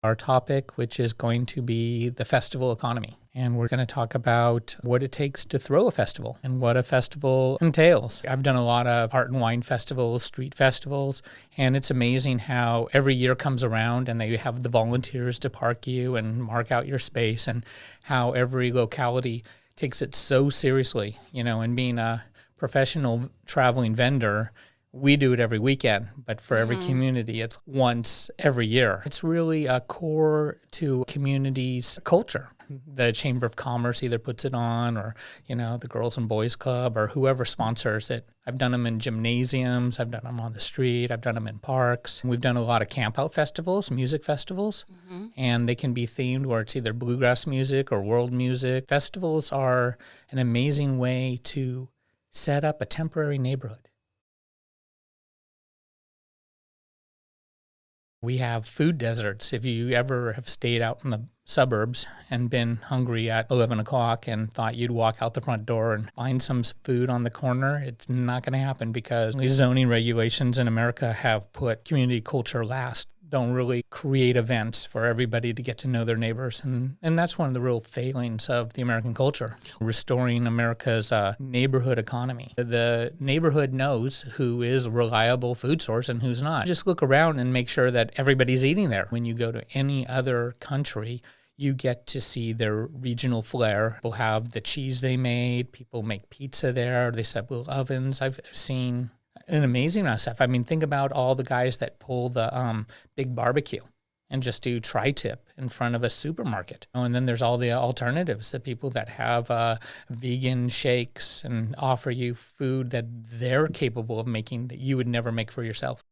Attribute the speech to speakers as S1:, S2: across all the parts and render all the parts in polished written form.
S1: our topic, which is going to be the festival economy. And we're going to talk about what it takes to throw a festival and what a festival entails. I've done a lot of art and wine festivals, street festivals, and it's amazing how every year comes around and they have the volunteers to park you and mark out your space, and how every locality takes it so seriously. And being a professional traveling vendor, we do it every weekend, but for every community, it's once every year. It's really a core to a community's culture. The Chamber of Commerce either puts it on, or, the Girls and Boys Club, or whoever sponsors it. I've done them in gymnasiums. I've done them on the street. I've done them in parks. We've done a lot of campout festivals, music festivals, and they can be themed where it's either bluegrass music or world music. Festivals are an amazing way to set up a temporary neighborhood. We have food deserts. If you ever have stayed out in the suburbs and been hungry at 11 o'clock and thought you'd walk out the front door and find some food on the corner, it's not going to happen, because these zoning regulations in America have put community culture last. Don't really create events for everybody to get to know their neighbors. And that's one of the real failings of the American culture, restoring America's neighborhood economy. The neighborhood knows who is a reliable food source and who's not. Just look around and make sure that everybody's eating there. When you go to any other country, you get to see their regional flair. People have the cheese they made. People make pizza there. They set up little ovens. I've seen an amazing amount of stuff. I mean, think about all the guys that pull the big barbecue and just do tri-tip in front of a supermarket. And then there's all the alternatives, the people that have vegan shakes and offer you food that they're capable of making that you would never make for yourself.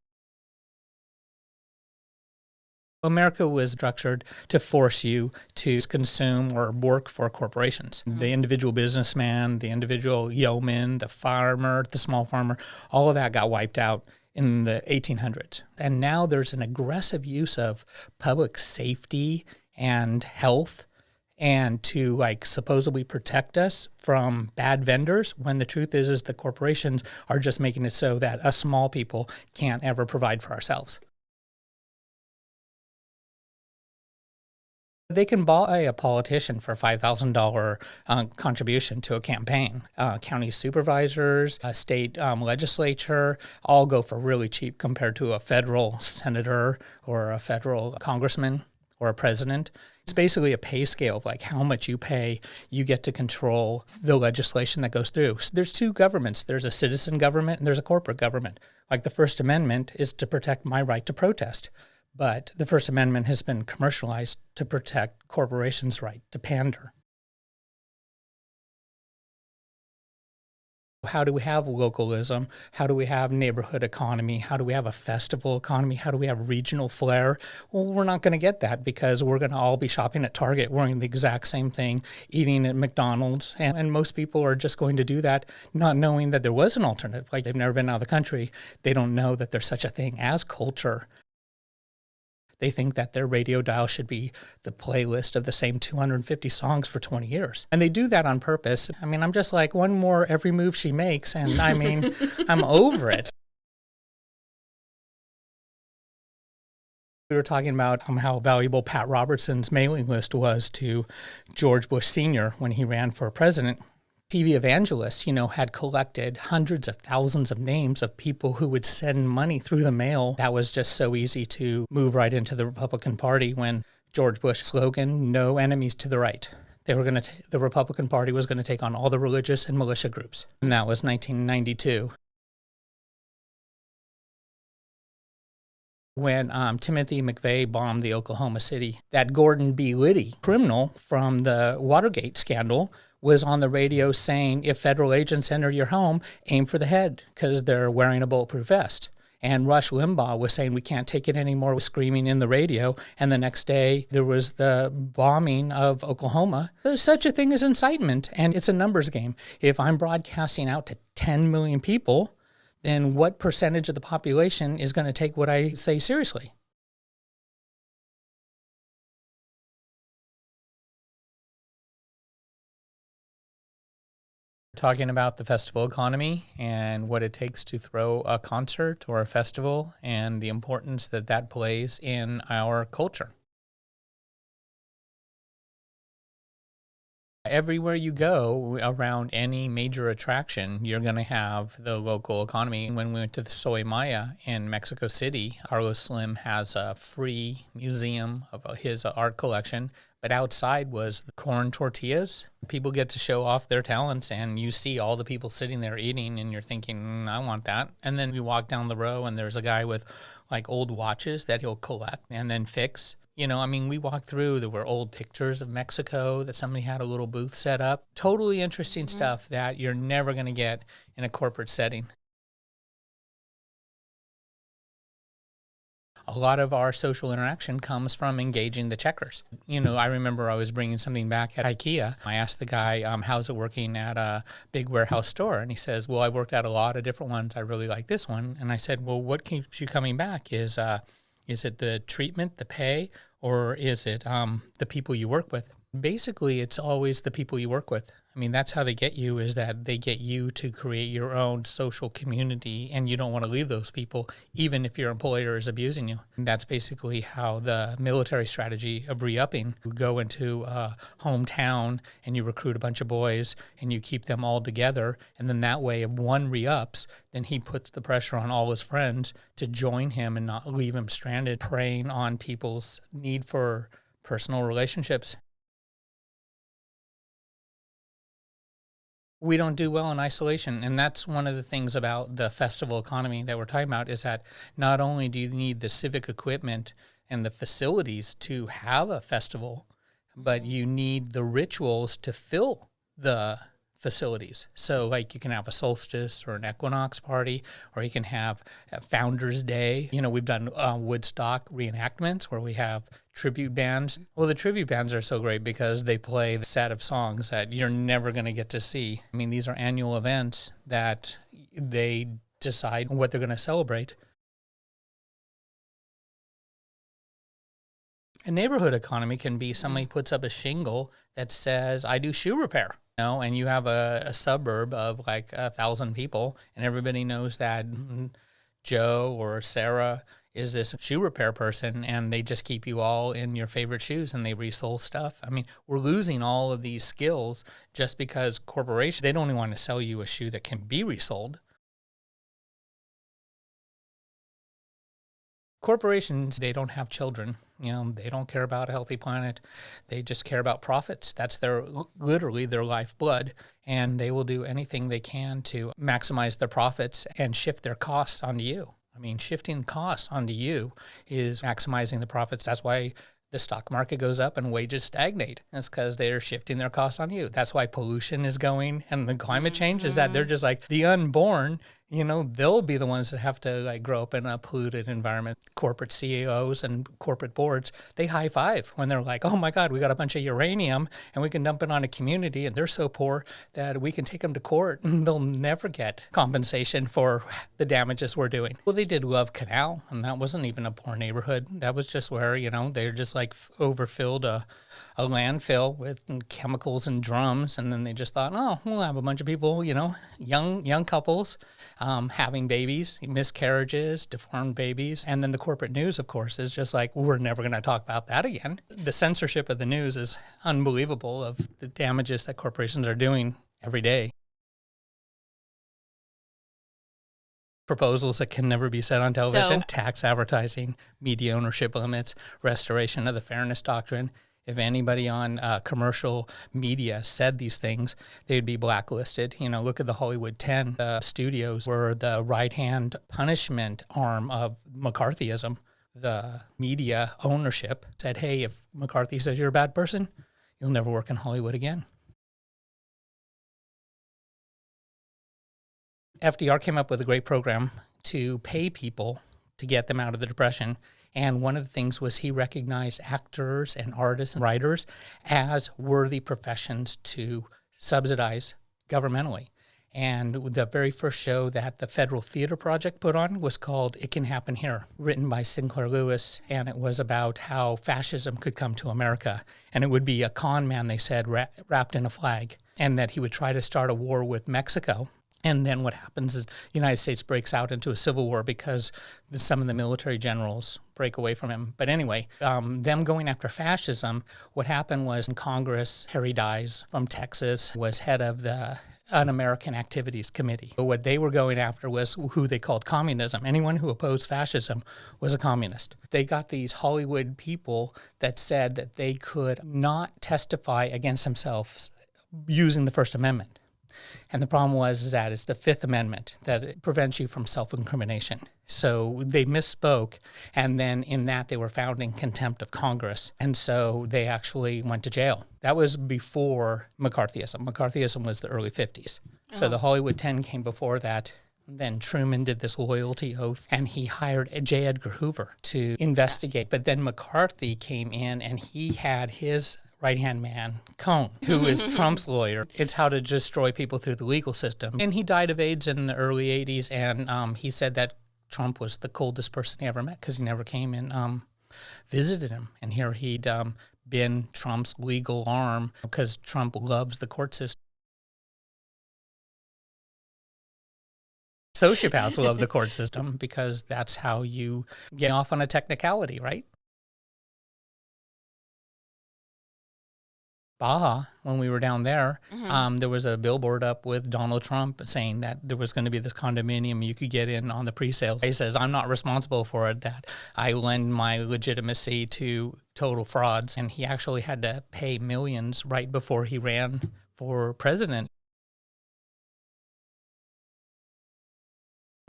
S1: America was structured to force you to consume or work for corporations. The individual businessman, the individual yeoman, the farmer, the small farmer, all of that got wiped out in the 1800s. And now there's an aggressive use of public safety and health, and to supposedly protect us from bad vendors, when the truth is the corporations are just making it so that us small people can't ever provide for ourselves. They can buy a politician for $5,000 contribution to a campaign. County supervisors, a state legislature, all go for really cheap compared to a federal senator or a federal congressman or a president. It's basically a pay scale of how much you pay. You get to control the legislation that goes through. So there's two governments. There's a citizen government and there's a corporate government. The First Amendment is to protect my right to protest. But the First Amendment has been commercialized to protect corporations' right to pander. How do we have localism? How do we have neighborhood economy? How do we have a festival economy? How do we have regional flair? Well, we're not going to get that, because we're going to all be shopping at Target, wearing the exact same thing, eating at McDonald's. And most people are just going to do that not knowing that there was an alternative. They've never been out of the country. They don't know that there's such a thing as culture. They think that their radio dial should be the playlist of the same 250 songs for 20 years. And they do that on purpose. I'm just one more every move she makes, and I'm over it. We were talking about how valuable Pat Robertson's mailing list was to George Bush Sr. when he ran for president. TV evangelists, had collected hundreds of thousands of names of people who would send money through the mail. That was just so easy to move right into the Republican Party when George Bush's slogan, "No enemies to the right." The Republican Party was going to take on all the religious and militia groups. And that was 1992. When Timothy McVeigh bombed the Oklahoma City, that Gordon B. Liddy, criminal from the Watergate scandal, was on the radio saying, if federal agents enter your home, aim for the head, because they're wearing a bulletproof vest. And Rush Limbaugh was saying, we can't take it anymore, was screaming in the radio. And the next day, there was the bombing of Oklahoma. There's such a thing as incitement, and it's a numbers game. If I'm broadcasting out to 10 million people, then what percentage of the population is going to take what I say seriously? Talking about the festival economy and what it takes to throw a concert or a festival and the importance that that plays in our culture. Everywhere you go around any major attraction, you're going to have the local economy. When we went to the Soy Maya in Mexico City, Carlos Slim has a free museum of his art collection, but outside was the corn tortillas. People get to show off their talents, and you see all the people sitting there eating, and you're thinking, I want that. And then you walk down the row, and there's a guy with like old watches that he'll collect and then fix. We walked through, there were old pictures of Mexico that somebody had a little booth set up. Totally interesting stuff that you're never going to get in a corporate setting. A lot of our social interaction comes from engaging the checkers. I remember I was bringing something back at IKEA. I asked the guy, how's it working at a big warehouse store? And he says, well, I worked at a lot of different ones. I really like this one. And I said, well, what keeps you coming back? Is it the treatment, the pay, or is it the people you work with? Basically, it's always the people you work with. That's how they get you, is that they get you to create your own social community, and you don't want to leave those people, even if your employer is abusing you. And that's basically how the military strategy of re-upping. You go into a hometown and you recruit a bunch of boys and you keep them all together, and then that way, if one re-ups, then he puts the pressure on all his friends to join him and not leave him stranded, preying on people's need for personal relationships. We don't do well in isolation. And that's one of the things about the festival economy that we're talking about, is that not only do you need the civic equipment and the facilities to have a festival, but you need the rituals to fill the facilities. So like you can have a solstice or an equinox party, or you can have a Founders Day. We've done Woodstock reenactments where we have tribute bands. Well, the tribute bands are so great because they play a set of songs that you're never going to get to see. These are annual events that they decide what they're going to celebrate. A neighborhood economy can be somebody puts up a shingle that says, I do shoe repair. And you have a suburb of like 1,000 people, and everybody knows that Joe or Sarah is this shoe repair person, and they just keep you all in your favorite shoes, and they resole stuff. We're losing all of these skills just because corporations, they don't even want to sell you a shoe that can be resold. Corporations, they don't have children. They don't care about a healthy planet. They just care about profits. That's literally their lifeblood. And they will do anything they can to maximize their profits and shift their costs onto you. Shifting costs onto you is maximizing the profits. That's why the stock market goes up and wages stagnate. That's because they're shifting their costs on you. That's why pollution is going, and the climate change is that they're just like the unborn. They'll be the ones that have to grow up in a polluted environment. Corporate CEOs and corporate boards, they high five when they're like, oh my God, we got a bunch of uranium and we can dump it on a community, and they're so poor that we can take them to court and they'll never get compensation for the damages we're doing. Well, they did Love Canal, and that wasn't even a poor neighborhood. That was just where, they're just overfilled a landfill with chemicals and drums, and then they just thought, oh, we'll have a bunch of people, young couples having babies, miscarriages, deformed babies. And then the corporate news, of course, is just like, we're never going to talk about that again. The censorship of the news is unbelievable, of the damages that corporations are doing every day. Proposals that can never be said on television, tax advertising, media ownership limits, restoration of the fairness doctrine. If anybody on commercial media said these things, they'd be blacklisted. Look at the Hollywood 10. The studios were the right-hand punishment arm of McCarthyism. The media ownership said, hey, if McCarthy says you're a bad person, you'll never work in Hollywood again. FDR came up with a great program to pay people to get them out of the Depression. And one of the things was he recognized actors and artists and writers as worthy professions to subsidize governmentally. And the very first show that the Federal Theater Project put on was called It Can Happen Here, written by Sinclair Lewis. And it was about how fascism could come to America. And it would be a con man, they said, wrapped in a flag. And that he would try to start a war with Mexico. And then what happens is the United States breaks out into a civil war because some of the military generals break away from him. But anyway, them going after fascism, what happened was in Congress, Harry Dyes from Texas was head of the Un-American Activities Committee. But what they were going after was who they called communism. Anyone who opposed fascism was a communist. They got these Hollywood people that said that they could not testify against themselves using the First Amendment. And the problem was that it's the Fifth Amendment that it prevents you from self-incrimination. So they misspoke, and then in that they were found in contempt of Congress. And so they actually went to jail. That was before McCarthyism. McCarthyism was the early 50s. So the Hollywood 10 came before that. Then Truman did this loyalty oath, and he hired J. Edgar Hoover to investigate. But then McCarthy came in, and he had his right-hand man, Cohn, who is Trump's lawyer. It's how to destroy people through the legal system. And he died of AIDS in the early 80s, and he said that Trump was the coldest person he ever met because he never came and visited him. And here he'd been Trump's legal arm because Trump loves the court system. Sociopaths love the court system because that's how you get off on a technicality, right? Baja, when we were down there, there was a billboard up with Donald Trump saying that there was going to be this condominium you could get in on the pre-sales. He says, I'm not responsible for it, that I lend my legitimacy to total frauds. And he actually had to pay millions right before he ran for president.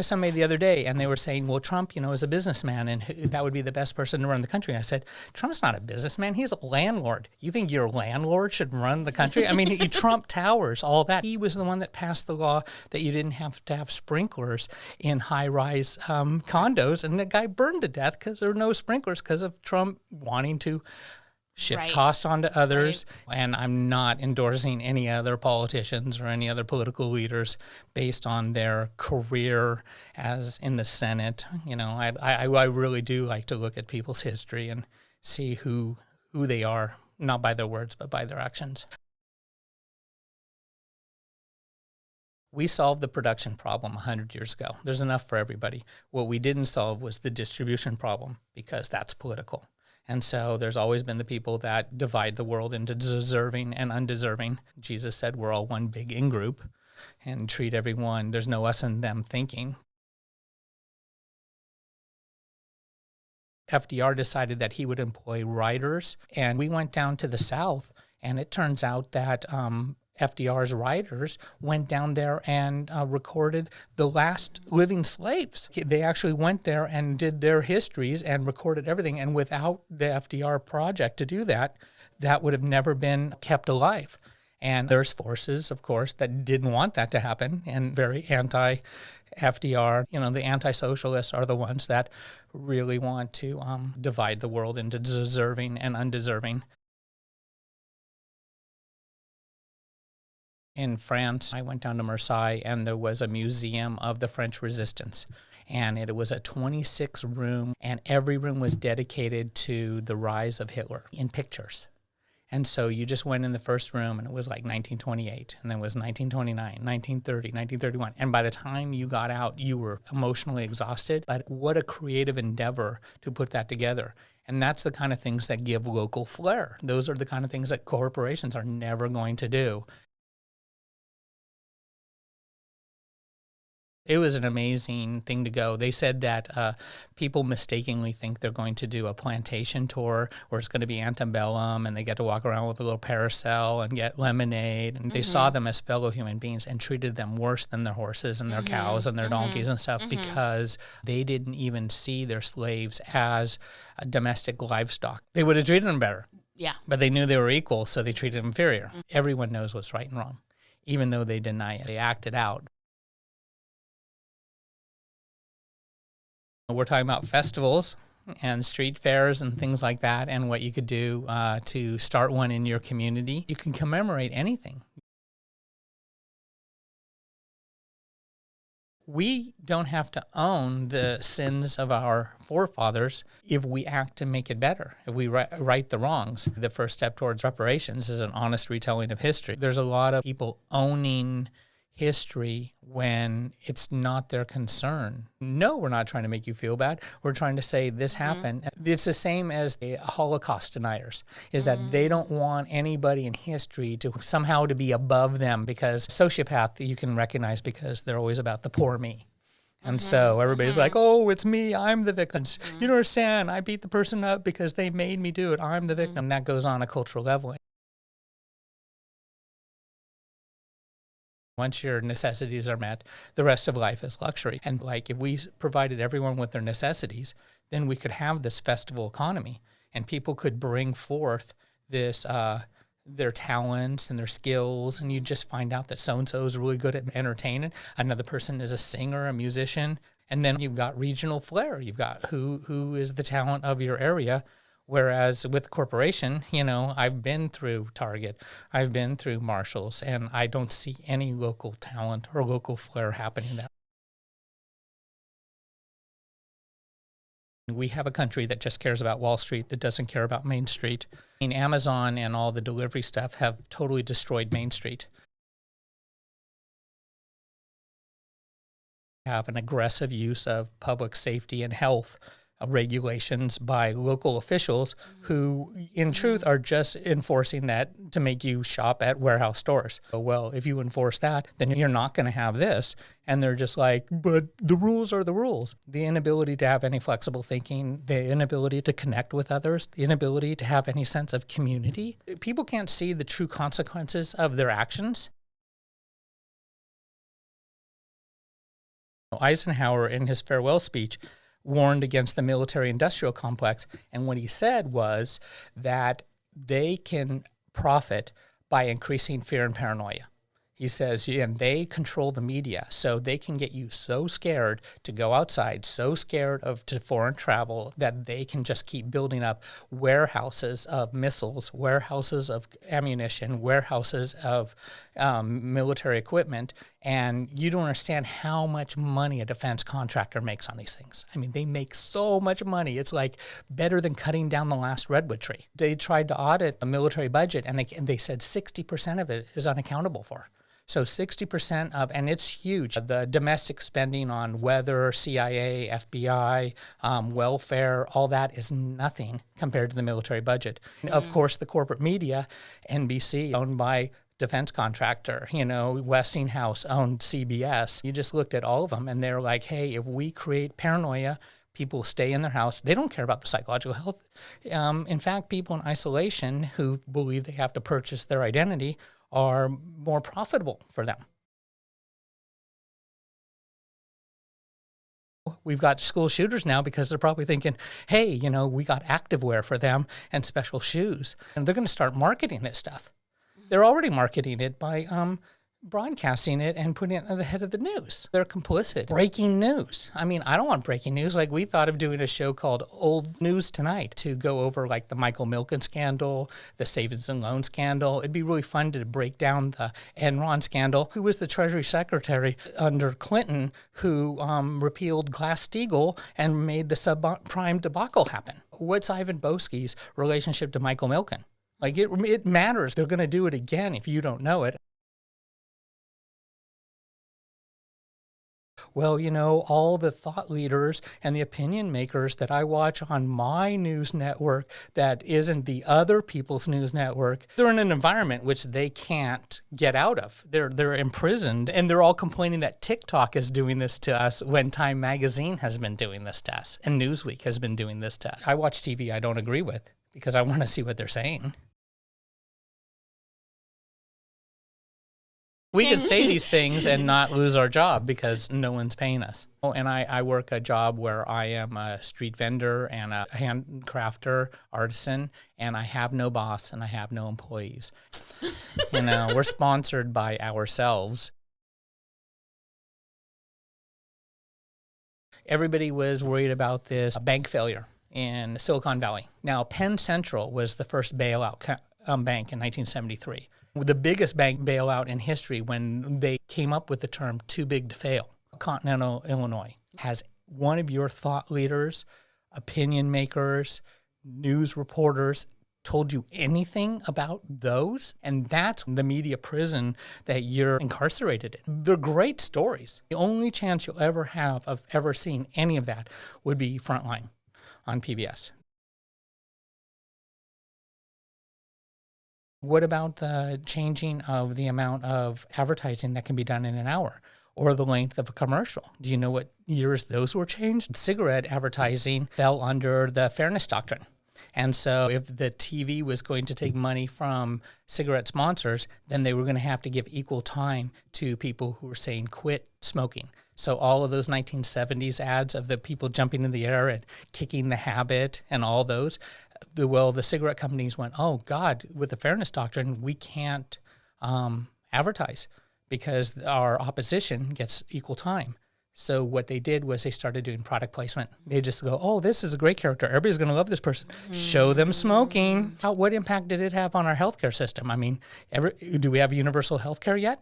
S1: Somebody the other day, and they were saying, well, Trump, is a businessman, and that would be the best person to run the country. And I said, Trump's not a businessman. He's a landlord. You think your landlord should run the country? I mean, Trump Towers, all that. He was the one that passed the law that you didn't have to have sprinklers in high-rise condos, and the guy burned to death because there were no sprinklers because of Trump wanting to shift cost onto others. And I'm not endorsing any other politicians or any other political leaders based on their career as in the Senate. I really do like to look at people's history and see who they are, not by their words, but by their actions. We solved the production problem 100 years ago. There's enough for everybody. What we didn't solve was the distribution problem because that's political. And so there's always been the people that divide the world into deserving and undeserving. Jesus said we're all one big in-group and treat everyone, there's no us and them thinking. FDR decided that he would employ writers, and we went down to the South, and it turns out that FDR's writers went down there and recorded the last living slaves. They actually went there and did their histories and recorded everything. And without the FDR project to do that, that would have never been kept alive. And there's forces, of course, that didn't want that to happen and very anti-FDR. The anti-socialists are the ones that really want to divide the world into deserving and undeserving. In France, I went down to Marseille, and there was a museum of the French Resistance. And it was a 26-room, and every room was dedicated to the rise of Hitler in pictures. And so you just went in the first room, and it was like 1928, and then it was 1929, 1930, 1931. And by the time you got out, you were emotionally exhausted. But what a creative endeavor to put that together. And that's the kind of things that give local flair. Those are the kind of things that corporations are never going to do. It was an amazing thing to go. They said that people mistakenly think they're going to do a plantation tour where it's going to be antebellum and they get to walk around with a little parasol and get lemonade. And they saw them as fellow human beings and treated them worse than their horses and their cows and their donkeys and stuff because they didn't even see their slaves as domestic livestock. They would have treated them better.
S2: Yeah.
S1: But they knew they were equal, so they treated them inferior. Everyone knows what's right and wrong, even though they deny it. They act it out. We're talking about festivals and street fairs and things like that and what you could do to start one in your community. You can commemorate anything. We don't have to own the sins of our forefathers if we act to make it better, if we right the wrongs. The first step towards reparations is an honest retelling of history. There's a lot of people owning history when it's not their concern. No, we're not trying to make you feel bad. We're trying to say this happened. It's the same as the Holocaust deniers, is that they don't want anybody in history to somehow to be above them, because sociopath you can recognize because they're always about the poor me. And so everybody's like, oh, it's me. I'm the victim. You don't understand. I beat the person up because they made me do it. I'm the victim. That goes on a cultural level. Once your necessities are met, the rest of life is luxury. And like if we provided everyone with their necessities, then we could have this festival economy and people could bring forth this their talents and their skills, and you just find out that so-and-so is really good at entertaining. Another person is a singer, a musician. And then you've got regional flair. You've got who is the talent of your area. Whereas with corporation, I've been through Target, I've been through Marshalls, and I don't see any local talent or local flair happening there. We have a country that just cares about Wall Street, that doesn't care about Main Street. Amazon and all the delivery stuff have totally destroyed Main Street. Have an aggressive use of public safety and health regulations by local officials who, in truth, are just enforcing that to make you shop at warehouse stores. Well, if you enforce that, then you're not going to have this. And they're just like, but the rules are the rules. The inability to have any flexible thinking, the inability to connect with others, the inability to have any sense of community. People can't see the true consequences of their actions. Eisenhower, in his farewell speech, warned against the military-industrial complex. And what he said was that they can profit by increasing fear and paranoia. He says, and they control the media, so they can get you so scared to go outside, so scared to foreign travel, that they can just keep building up warehouses of missiles, warehouses of ammunition, warehouses of military equipment, and you don't understand how much money a defense contractor makes on these things. I mean, they make so much money. It's like better than cutting down the last redwood tree. They tried to audit a military budget, and they said 60% of it is unaccountable for. So 60% of, and it's huge, the domestic spending on weather, CIA, FBI, welfare, all that is nothing compared to the military budget. Of course, the corporate media, NBC, owned by defense contractor, Westinghouse owned CBS. You just looked at all of them and they're like, hey, if we create paranoia, people stay in their house. They don't care about the psychological health. In fact, people in isolation who believe they have to purchase their identity are more profitable for them. We've got school shooters now because they're probably thinking, hey, we got activewear for them and special shoes. And they're going to start marketing this stuff. They're already marketing it by broadcasting it and putting it at the head of the news. They're complicit. Breaking news. I mean, I don't want breaking news. Like, we thought of doing a show called Old News Tonight to go over like the Michael Milken scandal, the savings and loan scandal. It'd be really fun to break down the Enron scandal. Who was the Treasury Secretary under Clinton who repealed Glass-Steagall and made the subprime debacle happen? What's Ivan Boesky's relationship to Michael Milken? Like, it matters. They're going to do it again if you don't know it. Well, all the thought leaders and the opinion makers that I watch on my news network that isn't the other people's news network, they're in an environment which they can't get out of. They're imprisoned, and they're all complaining that TikTok is doing this to us when Time Magazine has been doing this to us and Newsweek has been doing this to us. I watch TV I don't agree with because I want to see what they're saying. We could say these things and not lose our job because no one's paying us. Oh, and I work a job where I am a street vendor and a handcrafter, artisan, and I have no boss and I have no employees. We're sponsored by ourselves. Everybody was worried about this bank failure in Silicon Valley. Now, Penn Central was the first bailout bank in 1973. The biggest bank bailout in history when they came up with the term too big to fail. Continental Illinois. Has one of your thought leaders, opinion makers, news reporters told you anything about those. And that's the media prison that you're incarcerated in. They're great stories. The only chance you'll ever have of ever seeing any of that would be Frontline on PBS. What about the changing of the amount of advertising that can be done in an hour, or the length of a commercial? Do you know what years those were changed? Cigarette advertising fell under the Fairness Doctrine. And so if the TV was going to take money from cigarette sponsors, then they were going to have to give equal time to people who were saying quit smoking. So all of those 1970s ads of the people jumping in the air and kicking the habit and all those, the cigarette companies went, oh God, with the Fairness Doctrine, we can't advertise because our opposition gets equal time. So what they did was they started doing product placement. They just go, oh, this is a great character. Everybody's going to love this person. Show them smoking. What impact did it have on our healthcare system? I mean, do we have universal healthcare yet?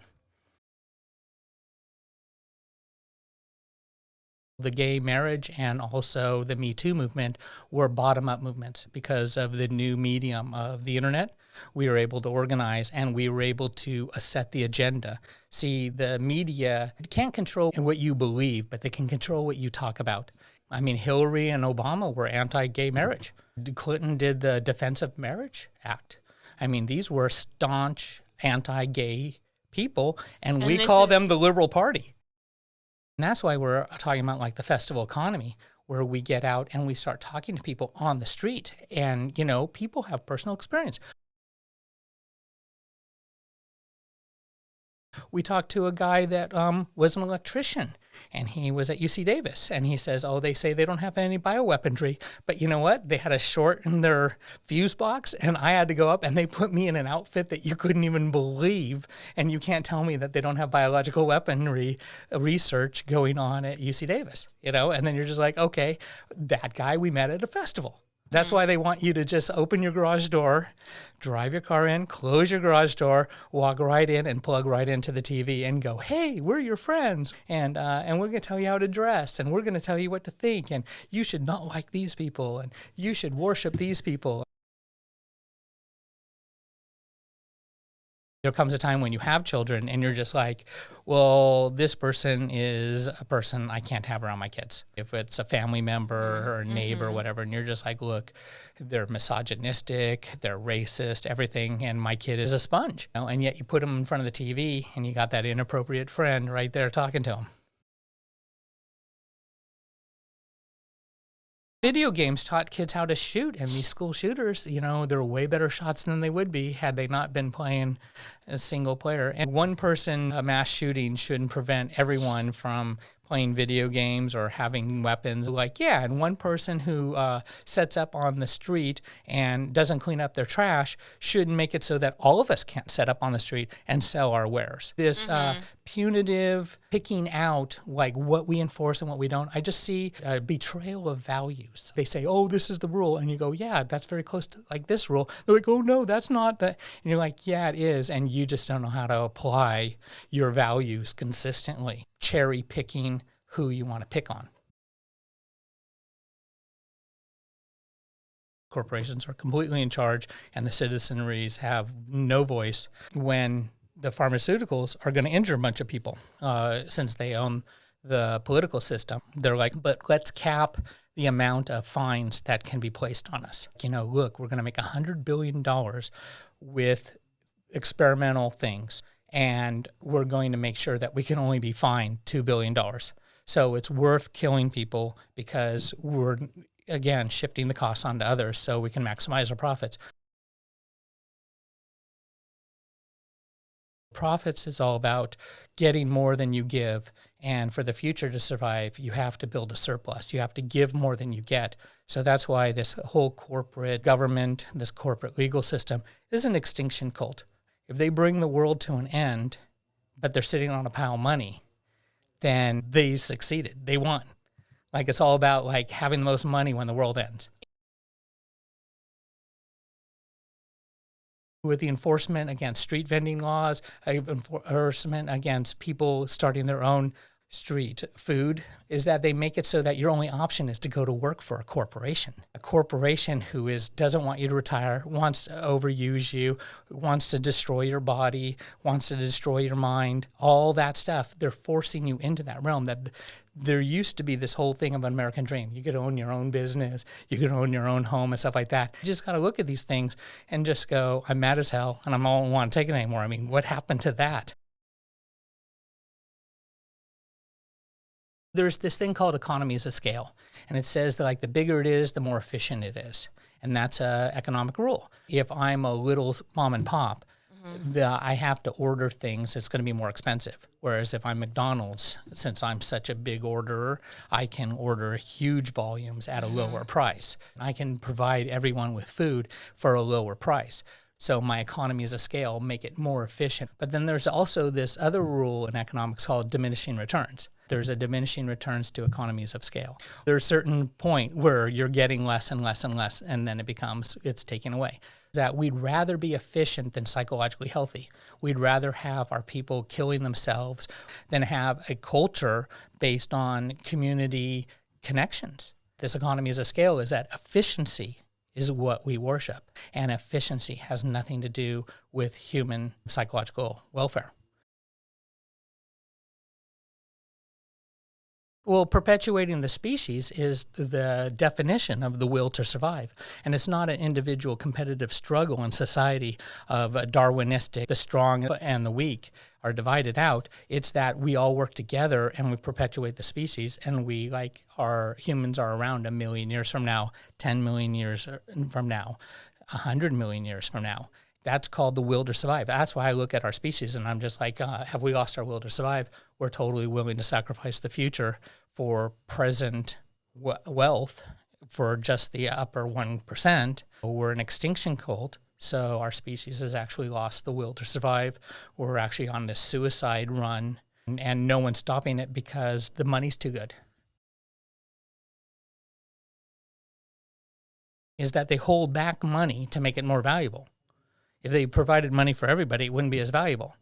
S1: The gay marriage and also the Me Too movement were bottom-up movements because of the new medium of the internet. We were able to organize and we were able to set the agenda. See, the media can't control what you believe, but they can control what you talk about. I mean, Hillary and Obama were anti-gay marriage. Clinton did the Defense of Marriage Act. I mean, these were staunch anti-gay people, and we call them the liberal party. And that's why we're talking about like the festival economy, where we get out and we start talking to people on the street. And, you know, people have personal experience. We talked to a guy that was an electrician, and he was at UC Davis, and he says, oh, they say they don't have any bioweaponry, but you know what? They had a short in their fuse box, and I had to go up, and they put me in an outfit that you couldn't even believe, and you can't tell me that they don't have biological weaponry research going on at UC Davis, you know? And then you're just like, okay, that guy we met at a festival. That's why they want you to just open your garage door, drive your car in, close your garage door, walk right in and plug right into the TV and go, hey, we're your friends. And we're going to tell you how to dress, and we're going to tell you what to think. And you should not like these people, and you should worship these people. There comes a time when you have children and you're just like, well, this person is a person I can't have around my kids. If it's a family member or a neighbor or whatever, and you're just like, look, they're misogynistic, they're racist, everything, and my kid is a sponge. You know? And yet you put them in front of the TV and you got that inappropriate friend right there talking to them. Video games taught kids how to shoot, and these school shooters, you know, they're way better shots than they would be had they not been playing a single player. And one person, a mass shooting shouldn't prevent everyone from playing video games or having weapons. Like, yeah, and one person who sets up on the street and doesn't clean up their trash shouldn't make it so that all of us can't set up on the street and sell our wares. This punitive picking out like what we enforce and what we don't. I just see a betrayal of values. They say, oh, this is the rule. And you go, yeah, that's very close to like this rule. They're like, oh, no, that's not that. And you're like, yeah, it is. And you just don't know how to apply your values consistently. Cherry picking who you want to pick on. Corporations are completely in charge, and the citizenries have no voice when the pharmaceuticals are going to injure a bunch of people since they own the political system. They're like, but let's cap the amount of fines that can be placed on us. You know, look, we're going to make $100 billion with experimental things, and we're going to make sure that we can only be fined $2 billion. So it's worth killing people because we're, again, shifting the costs onto others so we can maximize our profits. Profits is all about getting more than you give. And for the future to survive, you have to build a surplus. You have to give more than you get. So that's why this whole corporate government, this corporate legal system is an extinction cult. If they bring the world to an end, but they're sitting on a pile of money, then they succeeded. They won. Like, it's all about like having the most money when the world ends. With the enforcement against street vending laws, enforcement against people starting their own street food is that they make it so that your only option is to go to work for a corporation. A corporation who doesn't want you to retire, wants to overuse you, wants to destroy your body, wants to destroy your mind, all that stuff. They're forcing you into that realm that there used to be this whole thing of an American dream. You could own your own business, you could own your own home and stuff like that. You just got to look at these things and just go, I'm mad as hell and I don't want to take it anymore. I mean, what happened to that? There's this thing called economies of scale, and it says that like the bigger it is, the more efficient it is. And that's an economic rule. If I'm a little mom and pop, I have to order things, it's going to be more expensive. Whereas if I'm McDonald's, since I'm such a big orderer, I can order huge volumes at a lower price. I can provide everyone with food for a lower price. So my economies of scale make it more efficient. But then there's also this other rule in economics called diminishing returns. There's a diminishing returns to economies of scale. There's a certain point where you're getting less and less and less, and then it's taken away. That we'd rather be efficient than psychologically healthy. We'd rather have our people killing themselves than have a culture based on community connections. This economies of scale is that efficiency is what we worship, and efficiency has nothing to do with human psychological welfare. Well, perpetuating the species is the definition of the will to survive. And it's not an individual competitive struggle in society of a Darwinistic, the strong and the weak are divided out. It's that we all work together and we perpetuate the species, and our humans are around 1 million years from now, 10 million years from now, 100 million years from now. That's called the will to survive. That's why I look at our species and I'm just like, have we lost our will to survive? We're totally willing to sacrifice the future for present wealth for just the upper 1%. We're an extinction cult, so our species has actually lost the will to survive. We're actually on this suicide run, and no one's stopping it because the money's too good. Is that they hold back money to make it more valuable. If they provided money for everybody, it wouldn't be as valuable.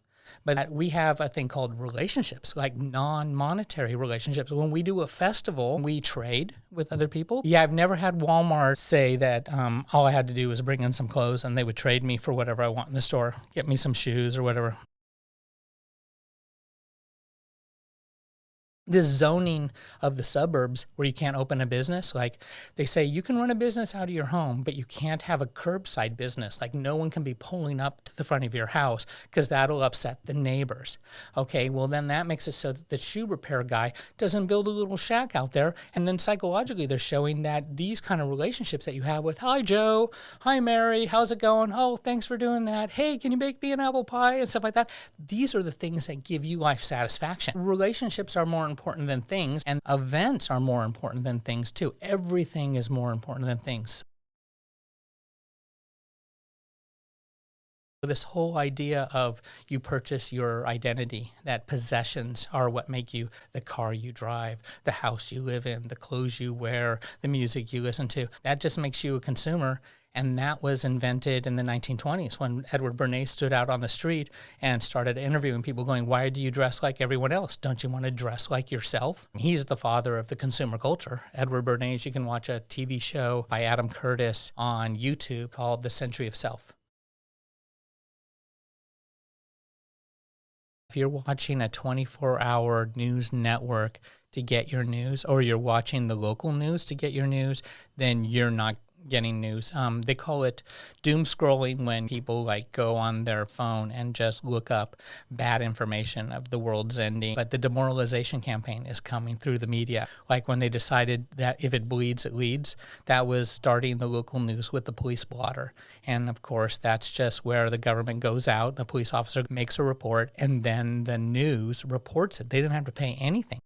S1: But we have a thing called relationships, like non-monetary relationships. When we do a festival, we trade with other people. Yeah, I've never had Walmart say that all I had to do was bring in some clothes and they would trade me for whatever I want in the store, get me some shoes or whatever. This zoning of the suburbs where you can't open a business, like they say you can run a business out of your home, but you can't have a curbside business. Like no one can be pulling up to the front of your house because that'll upset the neighbors. Okay, well then that makes it so that the shoe repair guy doesn't build a little shack out there. And then psychologically they're showing that these kind of relationships that you have with, hi Joe, hi Mary, how's it going? Oh, thanks for doing that. Hey, can you make me an apple pie and stuff like that? These are the things that give you life satisfaction. Relationships are more important than things, and events are more important than things too. Everything is more important than things. This whole idea of you purchase your identity, that possessions are what make you, the car you drive, the house you live in, the clothes you wear, the music you listen to, that just makes you a consumer. And that was invented in the 1920s when Edward Bernays stood out on the street and started interviewing people going, why do you dress like everyone else? Don't you want to dress like yourself? He's the father of the consumer culture. Edward Bernays, you can watch a TV show by Adam Curtis on YouTube called The Century of Self. If you're watching a 24-hour news network to get your news, or you're watching the local news to get your news, then you're not getting news. They call it doom scrolling when people go on their phone and just look up bad information of the world's ending. But the demoralization campaign is coming through the media. Like when they decided that if it bleeds, it leads, that was starting the local news with the police blotter. And of course, that's just where the government goes out, the police officer makes a report, and then the news reports it. They didn't have to pay anything.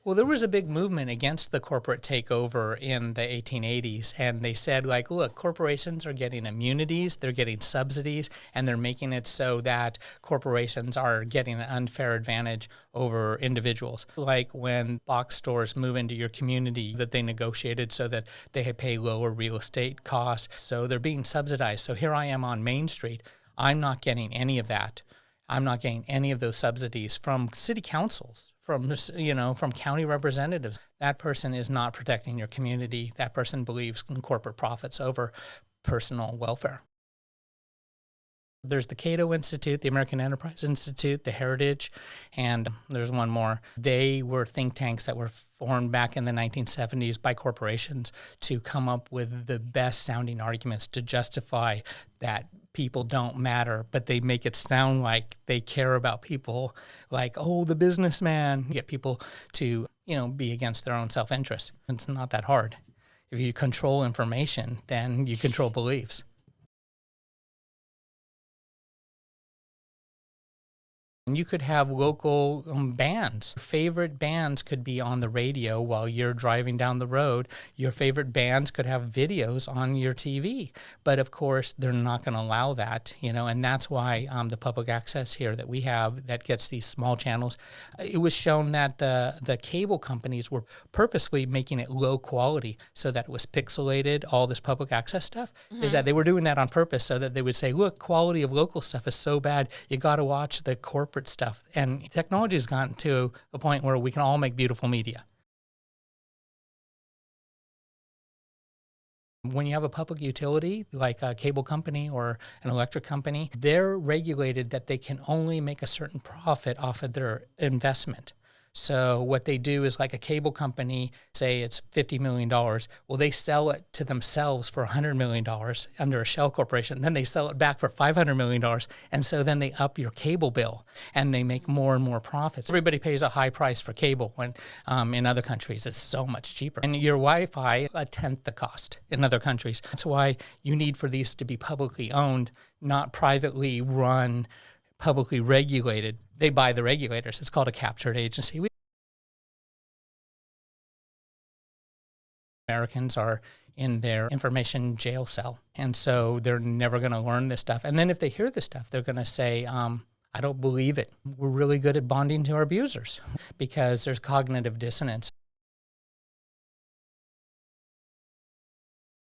S1: Well, there was a big movement against the corporate takeover in the 1880s, and they said, look, corporations are getting immunities, they're getting subsidies, and they're making it so that corporations are getting an unfair advantage over individuals. Like when box stores move into your community, that they negotiated so that they pay lower real estate costs, so they're being subsidized. So here I am on Main Street, I'm not getting any of that. I'm not getting any of those subsidies from city councils, from county representatives. That person is not protecting your community. That person believes in corporate profits over personal welfare. There's the Cato Institute, the American Enterprise Institute, the Heritage, and there's one more. They were think tanks that were formed back in the 1970s by corporations to come up with the best sounding arguments to justify that people don't matter, but they make it sound like they care about people, like, oh, the businessman. Get people to, be against their own self-interest. It's not that hard. If you control information, then you control beliefs. You could have local bands. Your favorite bands could be on the radio while you're driving down the road. Your favorite bands could have videos on your TV. But of course, they're not going to allow that, and that's why the public access here that we have that gets these small channels, it was shown that the cable companies were purposely making it low quality so that it was pixelated, all this public access stuff, is that they were doing that on purpose so that they would say, look, quality of local stuff is so bad, you got to watch the corporate stuff. And technology has gotten to a point where we can all make beautiful media. When you have a public utility like a cable company or an electric company, they're regulated that they can only make a certain profit off of their investment. So what they do is, like a cable company, say it's $50 million. Well, they sell it to themselves for $100 million under a shell corporation. Then they sell it back for $500 million. And so then they up your cable bill and they make more and more profits. Everybody pays a high price for cable when in other countries it's so much cheaper. And your Wi-Fi, a tenth the cost in other countries. That's why you need for these to be publicly owned, not privately run, publicly regulated. They buy the regulators. It's called a captured agency. Americans are in their information jail cell, and so they're never going to learn this stuff. And then if they hear this stuff, they're going to say, I don't believe it. We're really good at bonding to our abusers because there's cognitive dissonance.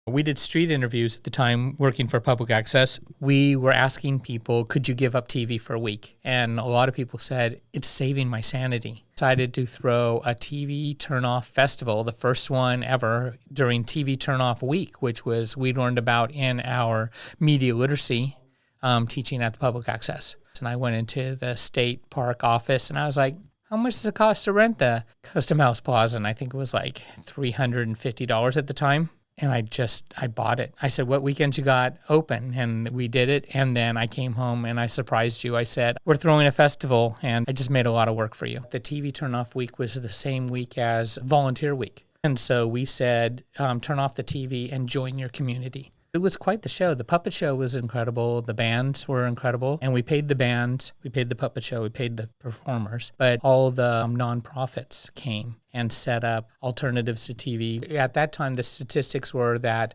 S1: We did street interviews at the time working for public access. We were asking people, could you give up TV for a week? And a lot of people said, it's saving my sanity. Decided to throw a TV turn-off festival, the first one ever during TV turn-off week, which was we learned about in our media literacy teaching at the public access. And I went into the state park office and I was like, how much does it cost to rent the Custom House Plaza? And I think it was like $350 at the time. And I bought it. I said, what weekends you got open? And we did it. And then I came home and I surprised you. I said, we're throwing a festival and I just made a lot of work for you. The TV turn-off week was the same week as volunteer week. And so we said, turn off the TV and join your community. It was quite the show. The puppet show was incredible. The bands were incredible. And we paid the bands, we paid the puppet show, we paid the performers. But all the nonprofits came and set up alternatives to TV. At that time, the statistics were that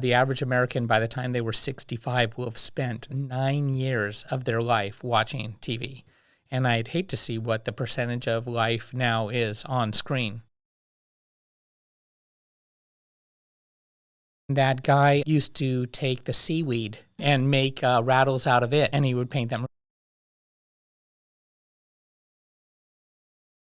S1: the average American, by the time they were 65, will have spent 9 years of their life watching TV. And I'd hate to see what the percentage of life now is on screen. That guy used to take the seaweed and make rattles out of it, and he would paint them.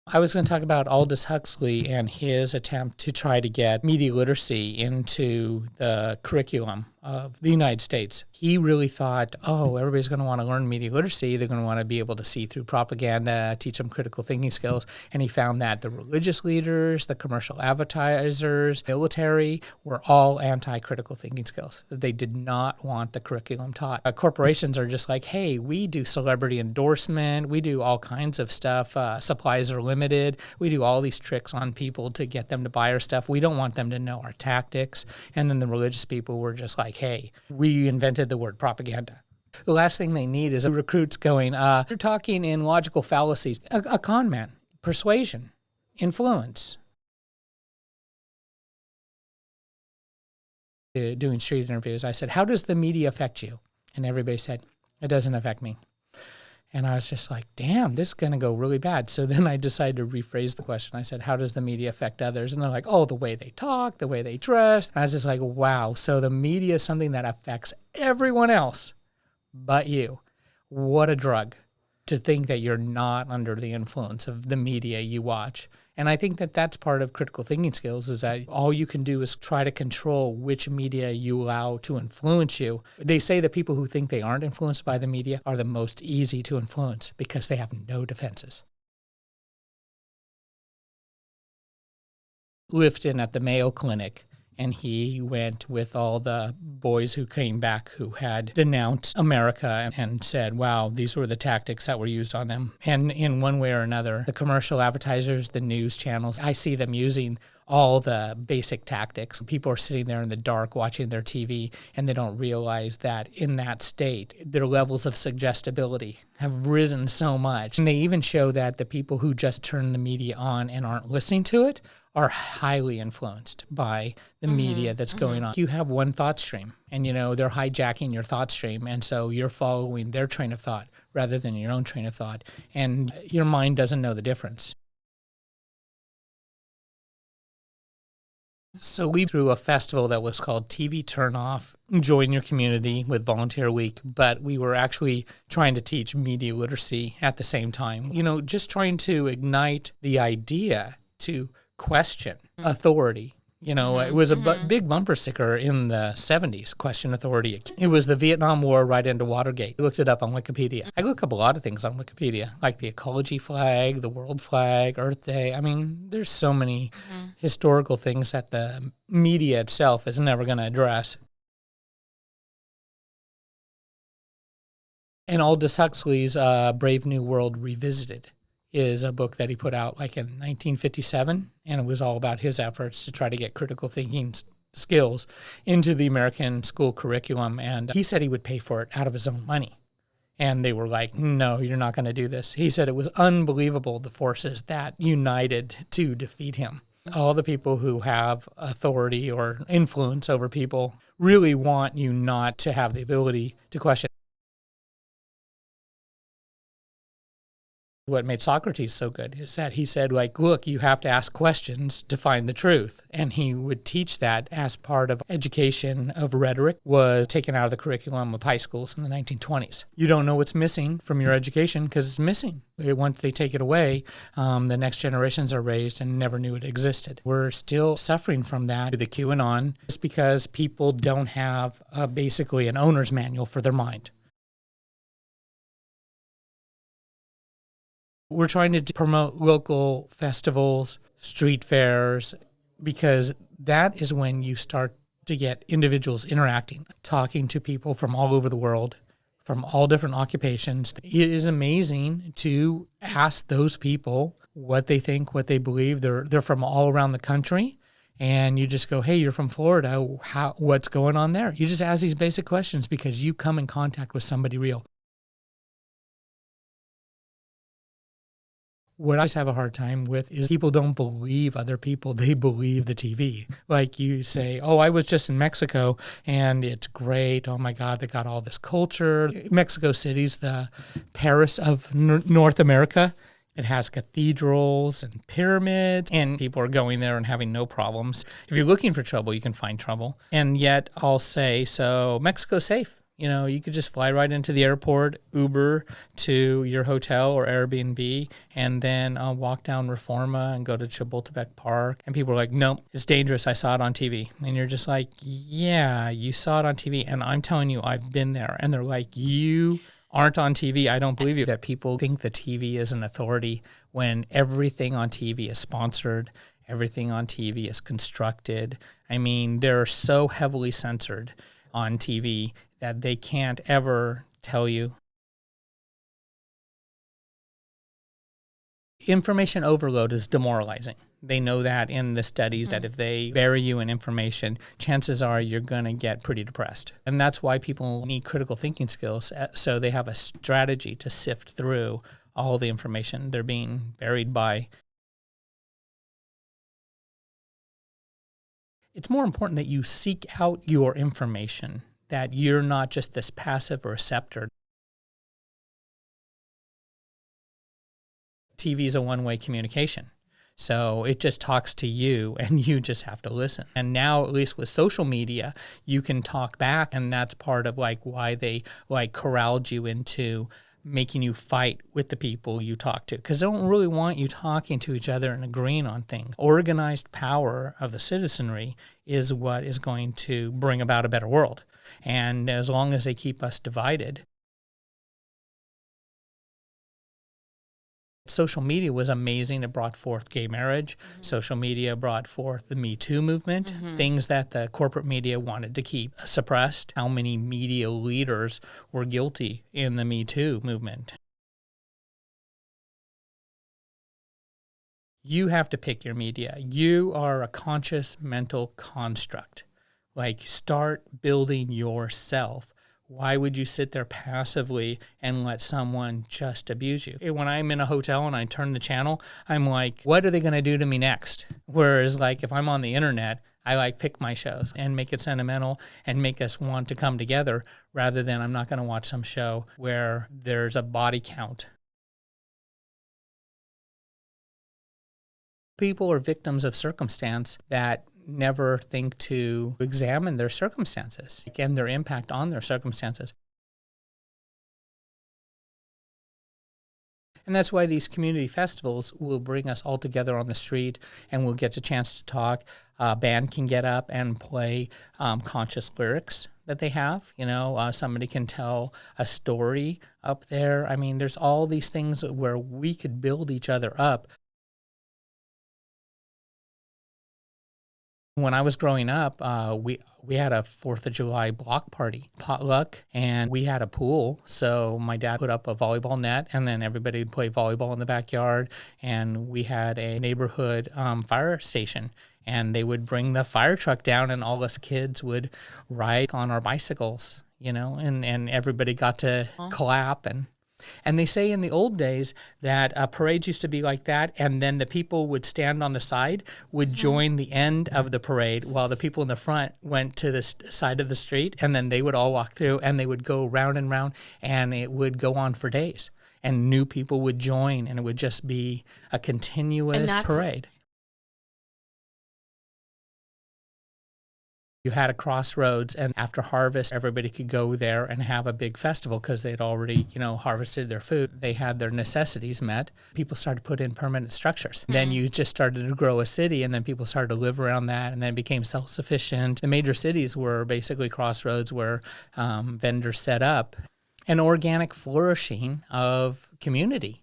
S1: I was going to talk about Aldous Huxley and his attempt to try to get media literacy into the curriculum of the United States. He really thought, everybody's going to want to learn media literacy. They're going to want to be able to see through propaganda, teach them critical thinking skills. And he found that the religious leaders, the commercial advertisers, military were all anti-critical thinking skills. They did not want the curriculum taught. Corporations are just like, hey, we do celebrity endorsement. We do all kinds of stuff. Supplies are limited. We do all these tricks on people to get them to buy our stuff. We don't want them to know our tactics. And then the religious people were just like, hey, we invented the word propaganda. The last thing they need is recruits going, you're talking in logical fallacies. A con man, persuasion, influence. Doing street interviews, I said, how does the media affect you? And everybody said, it doesn't affect me. And I was just like, damn, this is going to go really bad. So then I decided to rephrase the question. I said, how does the media affect others? And they're like, the way they talk, the way they dress. And I was just like, wow. So the media is something that affects everyone else but you. What a drug. to think that you're not under the influence of the media you watch. And I think that that's part of critical thinking skills, is that all you can do is try to control which media you allow to influence you. They say that people who think they aren't influenced by the media are the most easy to influence because they have no defenses. Lifton at the Mayo Clinic, and he went with all the boys who came back who had denounced America and said, wow, these were the tactics that were used on them. And in one way or another, the commercial advertisers, the news channels, I see them using all the basic tactics. People are sitting there in the dark watching their TV, and they don't realize that in that state, their levels of suggestibility have risen so much. And they even show that the people who just turn the media on and aren't listening to it are highly influenced by the media that's going on. You have one thought stream, and they're hijacking your thought stream, and so you're following their train of thought rather than your own train of thought, and your mind doesn't know the difference. So we threw a festival that was called TV Turn Off, Join Your Community with Volunteer Week, but we were actually trying to teach media literacy at the same time. Just trying to ignite the idea to question authority. It was a big bumper sticker in the 70s, question authority. It was the Vietnam War right into Watergate. I looked it up on Wikipedia. I look up a lot of things on Wikipedia, like the ecology flag, the world flag, Earth Day. I mean, there's so many historical things that the media itself is never going to address. And Aldous Huxley's Brave New World Revisited is a book that he put out like in 1957, and it was all about his efforts to try to get critical thinking skills into the American school curriculum. And he said he would pay for it out of his own money. And they were like, no, you're not going to do this. He said it was unbelievable, the forces that united to defeat him. All the people who have authority or influence over people really want you not to have the ability to question. What made Socrates so good is that he said, look, you have to ask questions to find the truth. And he would teach that as part of education of rhetoric was taken out of the curriculum of high schools in the 1920s. You don't know what's missing from your education because it's missing. Once they take it away, the next generations are raised and never knew it existed. We're still suffering from that, the QAnon, just because people don't have basically an owner's manual for their mind. We're trying to promote local festivals, street fairs, because that is when you start to get individuals interacting, talking to people from all over the world, from all different occupations. It is amazing to ask those people what they think, what they believe. They're from all around the country, and you just go, hey, you're from Florida. What's going on there? You just ask these basic questions because you come in contact with somebody real. What I always have a hard time with is people don't believe other people. They believe the TV. Like you say, oh, I was just in Mexico and it's great. Oh my God, they got all this culture. Mexico City's the Paris of North America. It has cathedrals and pyramids, and people are going there and having no problems. If you're looking for trouble, you can find trouble. And yet I'll say, so Mexico's safe. You could just fly right into the airport, Uber to your hotel or Airbnb, and then walk down Reforma and go to Chapultepec Park. And people are like, nope, it's dangerous. I saw it on TV. And you're just like, yeah, you saw it on TV. And I'm telling you, I've been there. And they're like, you aren't on TV. I don't believe you. That people think the TV is an authority when everything on TV is sponsored. Everything on TV is constructed. I mean, they're so heavily censored on TV that they can't ever tell you. Information overload is demoralizing. They know that in the studies that if they bury you in information, chances are you're going to get pretty depressed. And that's why people need critical thinking skills, so they have a strategy to sift through all the information they're being buried by. It's more important that you seek out your information, that you're not just this passive receptor. TV is a one-way communication. So it just talks to you and you just have to listen. And now, at least with social media, you can talk back, and that's part of why they corralled you into making you fight with the people you talk to, because they don't really want you talking to each other and agreeing on things. Organized power of the citizenry is what is going to bring about a better world. And as long as they keep us divided, social media was amazing. It brought forth gay marriage. Social media brought forth the Me Too movement, things that the corporate media wanted to keep suppressed. How many media leaders were guilty in the Me Too movement? You have to pick your media. You are a conscious mental construct. Like, start building yourself. Why would you sit there passively and let someone just abuse you? When I'm in a hotel and I turn the channel, I'm like, what are they going to do to me next? Whereas, like, if I'm on the internet, I like pick my shows and make it sentimental and make us want to come together, rather than I'm not going to watch some show where there's a body count. People are victims of circumstance that never think to examine their circumstances and their impact on their circumstances. And that's why these community festivals will bring us all together on the street, and we'll get a chance to talk. A band can get up and play conscious lyrics that they have. Somebody can tell a story up there. I mean, there's all these things where we could build each other up. When I was growing up, we had a 4th of July block party, potluck, and we had a pool. So my dad put up a volleyball net, and then everybody would play volleyball in the backyard. And we had a neighborhood fire station, and they would bring the fire truck down, and all us kids would ride on our bicycles, and everybody got to clap. And they say in the old days that parades used to be like that, and then the people would stand on the side, would join the end of the parade, while the people in the front went to the side of the street, and then they would all walk through, and they would go round and round, and it would go on for days. And new people would join, and it would just be a continuous parade. You had a crossroads, and after harvest, everybody could go there and have a big festival because they'd already, harvested their food. They had their necessities met. People started to put in permanent structures. Then you just started to grow a city, and then people started to live around that, and then it became self-sufficient. The major cities were basically crossroads where vendors set up an organic flourishing of community.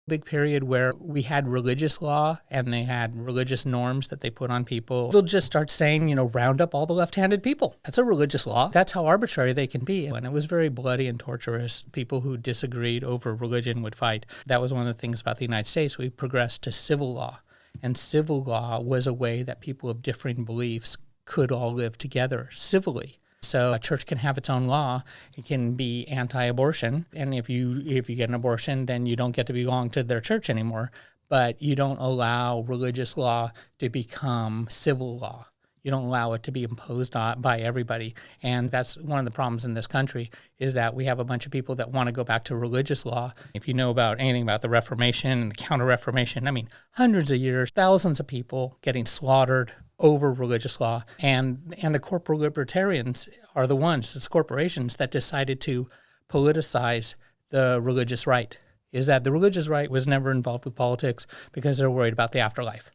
S1: Big period where we had religious law, and they had religious norms that they put on people. They'll just start saying, round up all the left-handed people. That's a religious law. That's how arbitrary they can be. And it was very bloody and torturous. People who disagreed over religion would fight. That was one of the things about the United States. We progressed to civil law. And civil law was a way that people of differing beliefs could all live together civilly. So a church can have its own law. It can be anti-abortion, and if you get an abortion, then you don't get to belong to their church anymore. But you don't allow religious law to become civil law. You don't allow it to be imposed on by everybody. And that's one of the problems in this country, is that we have a bunch of people that want to go back to religious law. If you know about anything about the Reformation and the Counter-Reformation, hundreds of years, thousands of people getting slaughtered over religious law. And the corporate libertarians are the ones, it's corporations, that decided to politicize the religious right. Is that the religious right was never involved with politics because they're worried about the afterlife.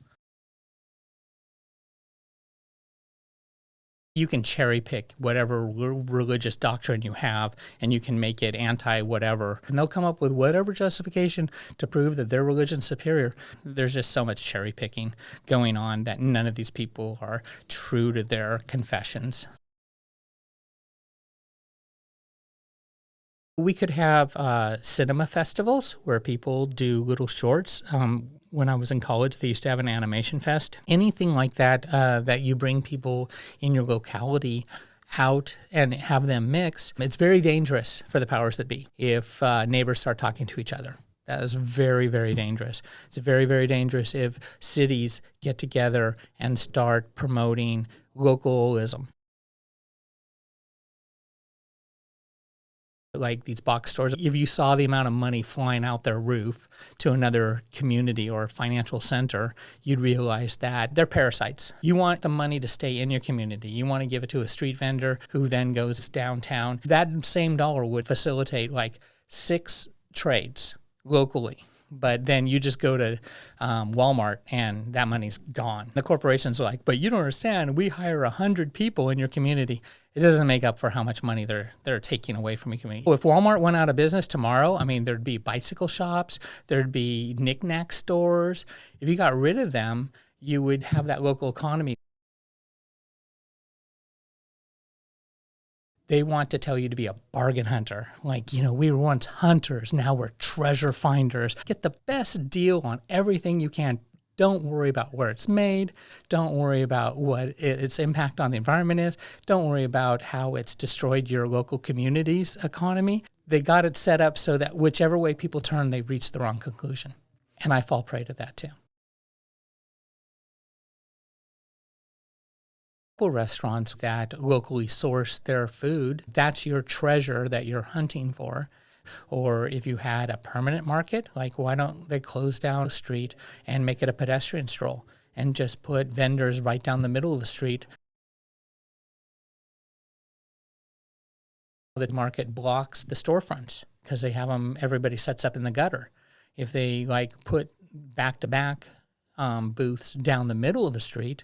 S1: You can cherry pick whatever religious doctrine you have, and you can make it anti-whatever. And they'll come up with whatever justification to prove that their religion's superior. There's just so much cherry picking going on that none of these people are true to their confessions. We could have cinema festivals where people do little shorts. When I was in college, they used to have an animation fest. Anything like that, that you bring people in your locality out and have them mix. It's very dangerous for the powers that be if neighbors start talking to each other. That is very, very dangerous. It's very, very dangerous if cities get together and start promoting localism. like these box stores, if you saw the amount of money flying out their roof to another community or financial center, you'd realize that they're parasites. You want the money to stay in your community. You want to give it to a street vendor who then goes downtown. That same dollar would facilitate like 6 trades locally. But then you just go to Walmart and that money's gone. The corporations are like, but you don't understand. We hire 100 people in your community. It doesn't make up for how much money they're taking away from your community. If Walmart went out of business tomorrow, I mean, there'd be bicycle shops, there'd be knick-knack stores. If you got rid of them, you would have that local economy. They want to tell you to be a bargain hunter. Like, we were once hunters, now we're treasure finders. Get the best deal on everything you can. Don't worry about where it's made. Don't worry about what its impact on the environment is. Don't worry about how it's destroyed your local community's economy. They got it set up so that whichever way people turn, they reach the wrong conclusion. And I fall prey to that too. Restaurants that locally source their food, that's your treasure that you're hunting for. Or if you had a permanent market, like why don't they close down the street and make it a pedestrian stroll and just put vendors right down the middle of the street? The market blocks the storefronts because they have them, everybody sets up in the gutter. If they put back-to-back booths down the middle of the street,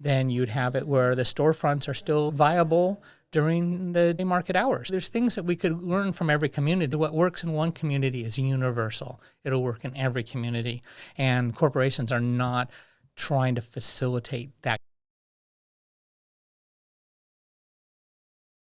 S1: then you'd have it where the storefronts are still viable during the market hours. There's things that we could learn from every community. What works in one community is universal. It'll work in every community. And corporations are not trying to facilitate that.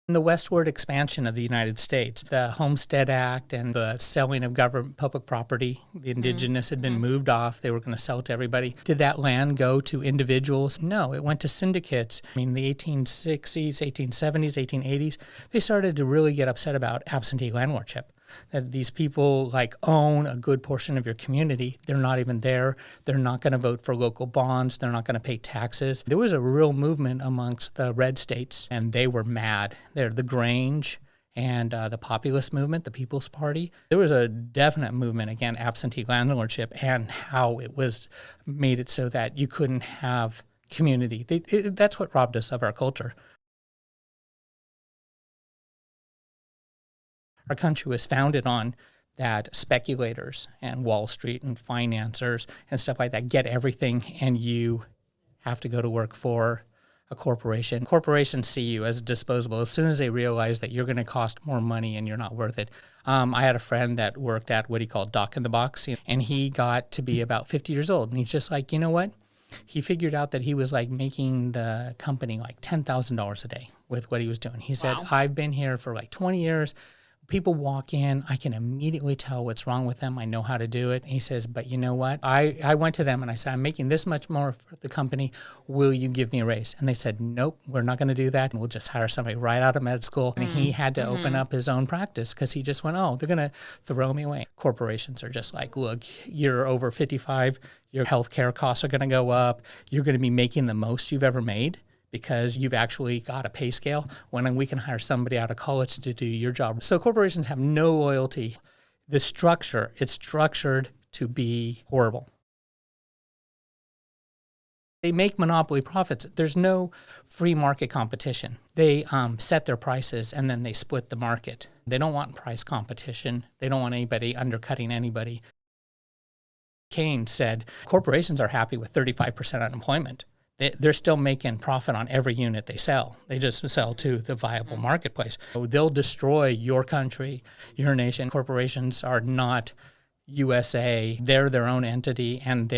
S1: The westward expansion of the United States, the Homestead Act and the selling of government public property, the indigenous had been moved off. They were going to sell it to everybody. Did that land go to individuals? No, it went to syndicates. I mean, the 1860s, 1870s, 1880s, they started to really get upset about absentee landlordship. That these people own a good portion of your community. They're not even there. They're not going to vote for local bonds. They're not going to pay taxes. There was a real movement amongst the red states, and they were mad. They're the Grange and the populist movement, the People's Party. There was a definite movement against absentee landlordship and how it was made it so that you couldn't have community. That's what robbed us of our culture. Our country was founded on that speculators and Wall Street and financiers and stuff like that get everything, and you have to go to work for a corporation. Corporations see you as disposable as soon as they realize that you're going to cost more money and you're not worth it. I had a friend that worked at what he called Doc in the Box, and he got to be about 50 years old, and he's just like, you know what? He figured out that he was making the company $10,000 a day with what he was doing. He said, wow. I've been here for 20 years. People walk in, I can immediately tell what's wrong with them. I know how to do it. And he says, but you know what? I went to them and I said, I'm making this much more for the company. Will you give me a raise? And they said, nope, we're not going to do that. And we'll just hire somebody right out of med school. And he had to open up his own practice because he just went, oh, they're going to throw me away. Corporations are just look, you're over 55. Your healthcare costs are going to go up. You're going to be making the most you've ever made, because you've actually got a pay scale when we can hire somebody out of college to do your job. So corporations have no loyalty. The structure, it's structured to be horrible. They make monopoly profits. There's no free market competition. They set their prices and then they split the market. They don't want price competition. They don't want anybody undercutting anybody. Keynes said corporations are happy with 35% unemployment. They're still making profit on every unit they sell. They just sell to the viable marketplace. So they'll destroy your country, your nation. Corporations are not USA. They're their own entity, and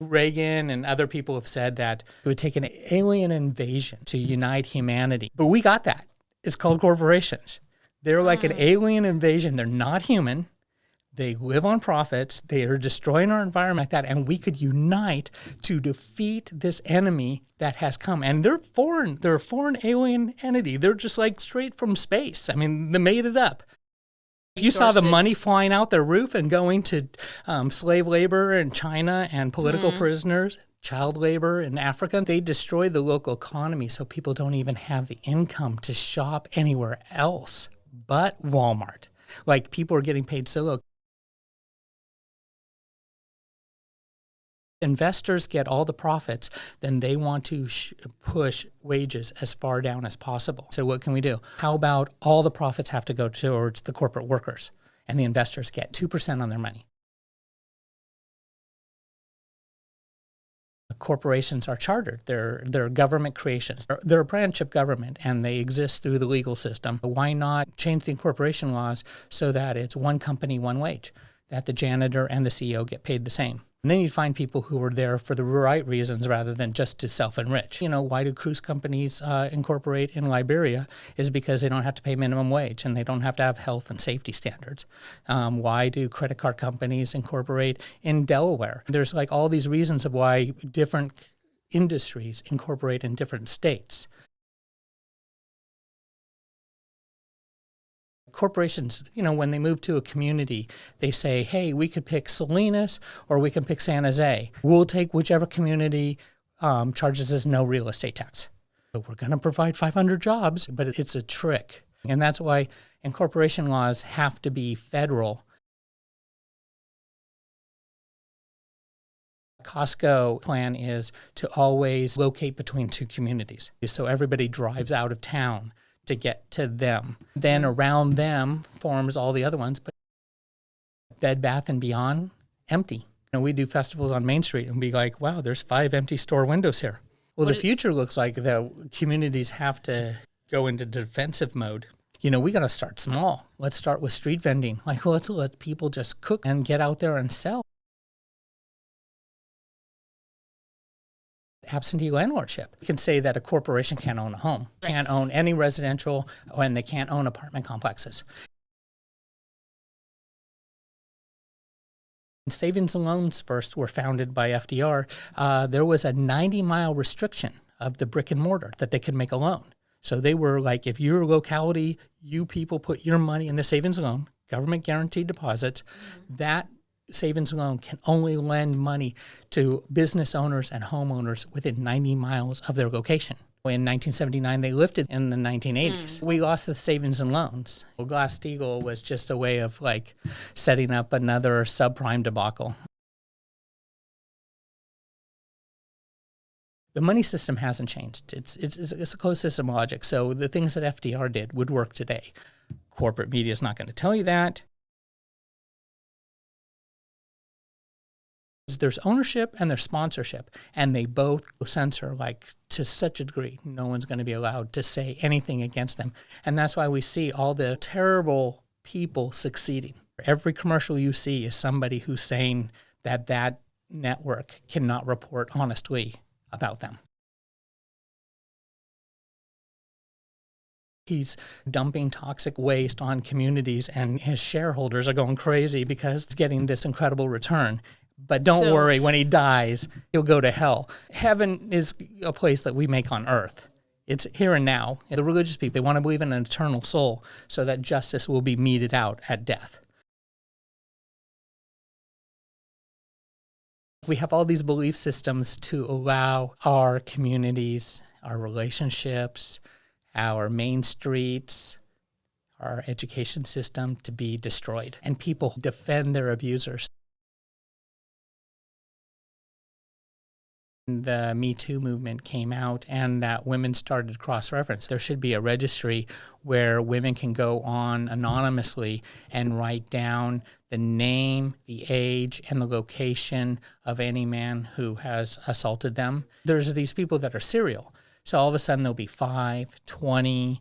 S1: Reagan and other people have said that it would take an alien invasion to unite humanity. But we got that. It's called corporations. They're like an alien invasion. They're not human. They live on profits. They are destroying our environment like that. And we could unite to defeat this enemy that has come. And they're foreign. They're a foreign alien entity. They're just straight from space. I mean, they made it up. You saw the money flying out their roof and going to slave labor in China and political prisoners. child labor in Africa. They destroy the local economy so people don't even have the income to shop anywhere else but Walmart. Like, people are getting paid so low. Investors get all the profits, then they want to push wages as far down as possible. So what can we do? How about all the profits have to go towards the corporate workers, and the investors get 2% on their money? Corporations are chartered. They're government creations. They're a branch of government, and they exist through the legal system. Why not change the incorporation laws so that it's one company, one wage, that the janitor and the CEO get paid the same? And then you find people who are there for the right reasons rather than just to self-enrich. Why do cruise companies incorporate in Liberia is because they don't have to pay minimum wage and they don't have to have health and safety standards. Why do credit card companies incorporate in Delaware? There's like all these reasons of why different industries incorporate in different states. Corporations, when they move to a community, they say, hey, we could pick Salinas or we can pick San Jose. We'll take whichever community charges us no real estate tax. But we're going to provide 500 jobs, but it's a trick. And that's why incorporation laws have to be federal. Costco plan is to always locate between two communities. So everybody drives out of town to get to them. Then around them forms all the other ones. But Bed Bath & Beyond, empty. We do festivals on Main Street and be like, wow, there's 5 empty store windows here. Well, the future looks like the communities have to go into defensive mode. We got to start small. Let's start with street vending. Like, let's let people just cook and get out there and sell. Absentee landlordship. You can say that a corporation can't own a home, can't own any residential, and they can't own apartment complexes. Savings and loans first were founded by FDR. There was a 90-mile restriction of the brick and mortar that they could make a loan. So they were like, if your locality, you people put your money in the savings and loan, government guaranteed deposits, that savings and loan can only lend money to business owners and homeowners within 90 miles of their location. In 1979, they lifted in the 1980s. We lost the savings and loans. Well, Glass-Steagall was just a way of like setting up another subprime debacle. The money system hasn't changed. It's a closed system logic. So the things that FDR did would work today. Corporate media is not going to tell you that. There's ownership and there's sponsorship, and they both censor to such a degree. No one's going to be allowed to say anything against them. And that's why we see all the terrible people succeeding. Every commercial you see is somebody who's saying that that network cannot report honestly about them. He's dumping toxic waste on communities, and his shareholders are going crazy because it's getting this incredible return. But don't worry, when he dies, he'll go to hell. Heaven is a place that we make on earth. It's here and now. The religious people, they want to believe in an eternal soul so that justice will be meted out at death. We have all these belief systems to allow our communities, our relationships, our main streets, our education system to be destroyed. And people defend their abusers. The Me Too movement came out and that women started cross-reference. There should be a registry where women can go on anonymously and write down the name, the age, and the location of any man who has assaulted them. There's these people that are serial. So all of a sudden there'll be 5, 20,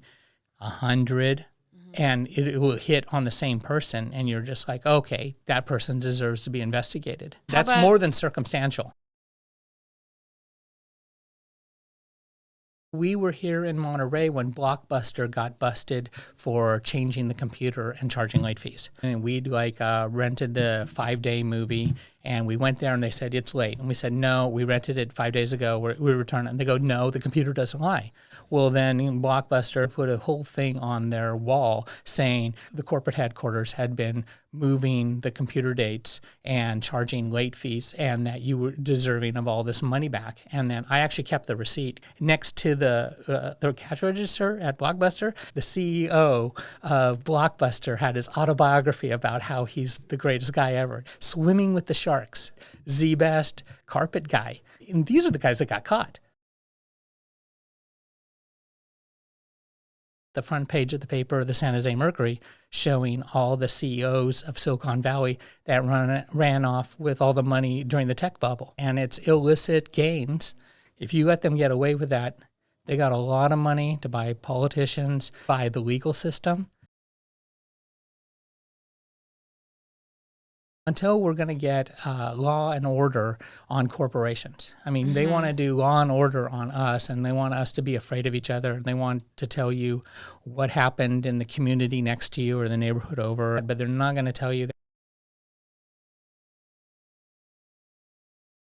S1: 100, and it will hit on the same person. And you're just like, okay, that person deserves to be investigated. That's more than circumstantial. We were here in Monterey when Blockbuster got busted for changing the computer and charging late fees. And we'd rented the 5-day movie And we went there and they said, it's late. And we said, no, we rented it 5 days ago. We returned it. And they go, no, the computer doesn't lie. Well, then Blockbuster put a whole thing on their wall saying the corporate headquarters had been moving the computer dates and charging late fees and that you were deserving of all this money back. And then I actually kept the receipt next to the cash register at Blockbuster. The CEO of Blockbuster had his autobiography about how he's the greatest guy ever, swimming with the sharks, Z-Best, carpet guy. And these are the guys that got caught. The front page of the paper, the San Jose Mercury, showing all the CEOs of Silicon Valley that ran off with all the money during the tech bubble. And it's illicit gains. If you let them get away with that, they got a lot of money to buy politicians, buy the legal system. Until we're going to get law and order on corporations. I mean, they want to do law and order on us, and they want us to be afraid of each other. They want to tell you what happened in the community next to you or the neighborhood over, but they're not going to tell you that.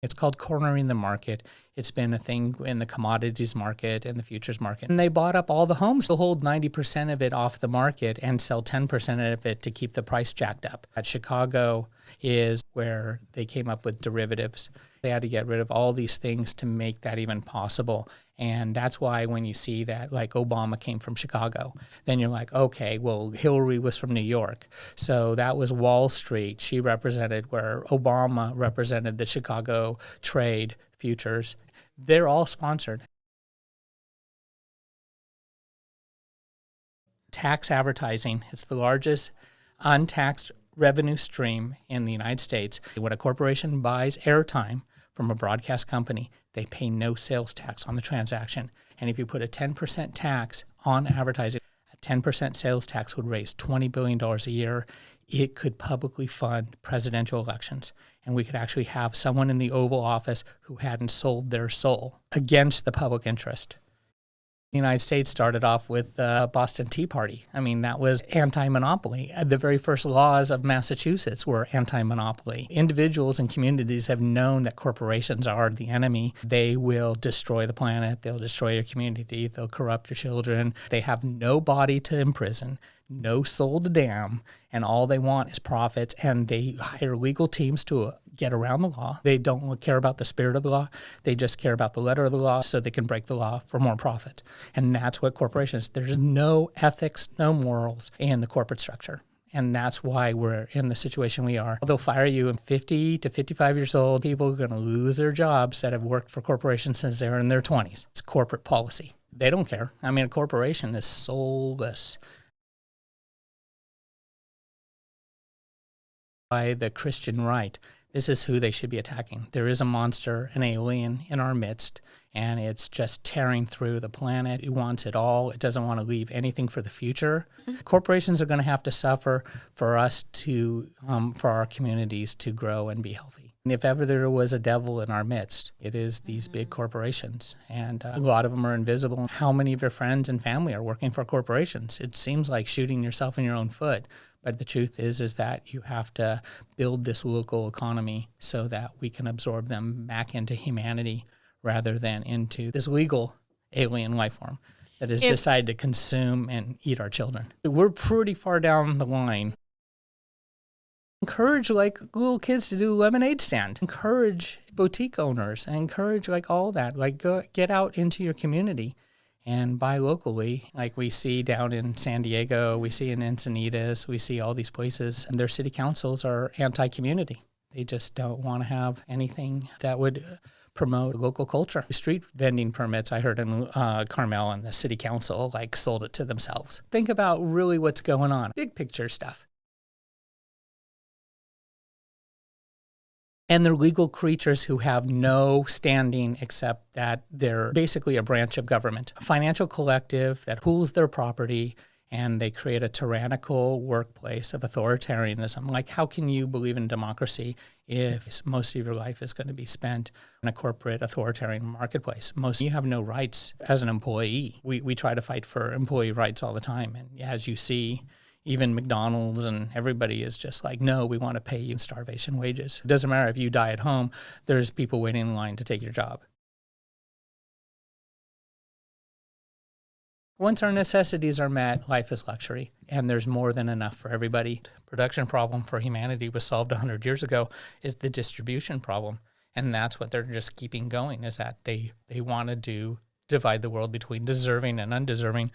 S1: It's called cornering the market. It's been a thing in the commodities market and the futures market. And they bought up all the homes. They'll hold 90% of it off the market and sell 10% of it to keep the price jacked up. At Chicago is where they came up with derivatives. They had to get rid of all these things to make that even possible. And that's why when you see that, like, Obama came from Chicago, then you're like, okay, well, Hillary was from New York. So that was Wall Street. She represented where Obama represented the Chicago trade futures. They're all sponsored. Tax advertising, it's the largest untaxed revenue stream in the United States. When a corporation buys airtime from a broadcast company, they pay no sales tax on the transaction. And if you put a 10% tax on advertising, a 10% sales tax would raise $20 billion a year. It could publicly fund presidential elections. And we could actually have someone in the Oval Office who hadn't sold their soul against the public interest. The United States started off with the Boston Tea Party. I mean, that was anti-monopoly. The very first laws of Massachusetts were anti-monopoly. Individuals and communities have known that corporations are the enemy. They will destroy the planet. They'll destroy your community. They'll corrupt your children. They have no body to imprison, no soul to damn, and all they want is profits, and they hire legal teams to get around the law. They don't care about the spirit of the law. They just care about the letter of the law so they can break the law for more profit. And that's what corporations, there's no ethics, no morals in the corporate structure. And that's why we're in the situation we are. They'll fire you in 50 to 55 years old. People are going to lose their jobs that have worked for corporations since they were in their 20s. It's corporate policy. They don't care. I mean, a corporation is soulless. By the Christian right, this is who they should be attacking. There is a monster, an alien in our midst, and it's just tearing through the planet. It wants it all. It doesn't want to leave anything for the future. Corporations are going to have to suffer for us to, for our communities to grow and be healthy. And if ever there was a devil in our midst, it is these big corporations. And a lot of them are invisible. How many of your friends and family are working for corporations? It seems like shooting yourself in your own foot. But the truth is that you have to build this local economy so that we can absorb them back into humanity rather than into this legal alien life form that has decided to consume and eat our children. We're pretty far down the line. Encourage like little kids to do lemonade stand. Encourage boutique owners and encourage like all that. Like go get out into your community and buy locally, like we see down in San Diego, we see in Encinitas, we see all these places, and their city councils are anti-community. They just don't want to have anything that would promote local culture. Street vending permits, I heard in Carmel, and the city council like sold it to themselves. Think about really what's going on. Big picture stuff. And they're legal creatures who have no standing except that they're basically a branch of government, a financial collective that pools their property, and they create a tyrannical workplace of authoritarianism. Like, how can you believe in democracy if most of your life is going to be spent in a corporate authoritarian marketplace? You have no rights as an employee. We try to fight for employee rights all the time. And as you see Even McDonald's and everybody is just like, no, we want to pay you starvation wages. It doesn't matter if you die at home, there's people waiting in line to take your job. Once our necessities are met, life is luxury, and there's more than enough for everybody. Production problem for humanity was solved 100 years ago is the distribution problem. And that's what they're just keeping going, is that they want to divide the world between deserving and undeserving,